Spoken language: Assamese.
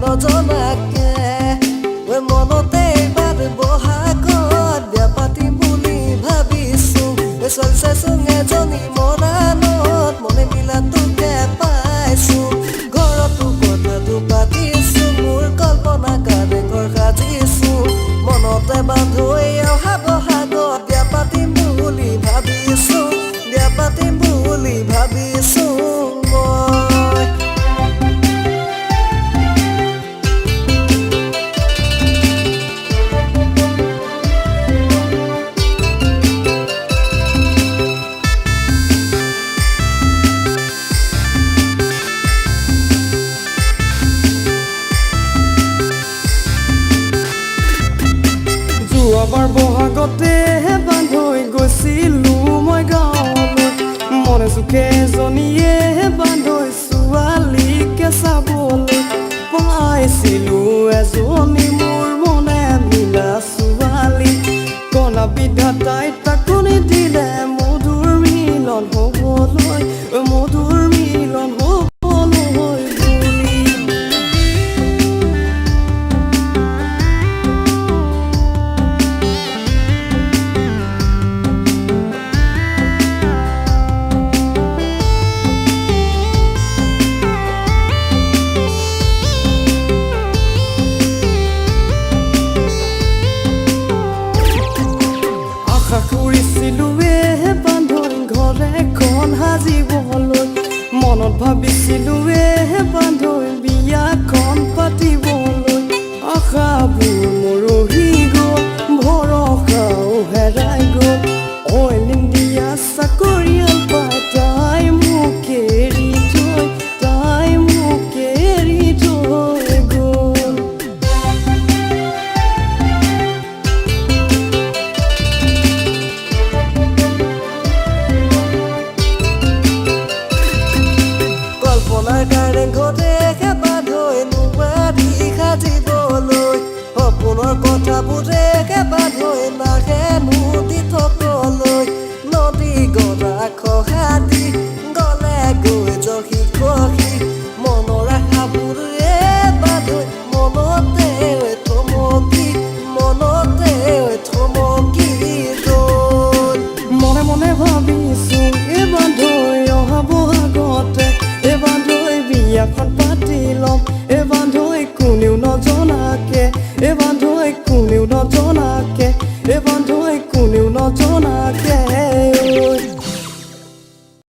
নজনাকে মনতে বাদ বহাগত বিয়া পাতিম বুলি ভাবিছো ছোৱালী চাইছো এজনী মৰাণত মনে মিলা তোকে পাইছো ঘৰতো কথাটো পাতিছো মোৰ কল্পনা কাৰণে ঘৰ সাজিছো মনতে বান্ধৈ অহা বহাগত বিয়া পাতিম বুলি ভাবিছো বিয়া পাতিম বুলি ভাবিছো মই যোৱাবাৰ বহাগতে বান্ধৈ গৈছিলো মই গাঁৱলৈ মনে চুকে এজনীয়ে বান্ধৈ ছোৱালীকে চাবলৈ পাইছিলো এজনী মোৰ মনে মিলা ছোৱালী কণা বিধাতা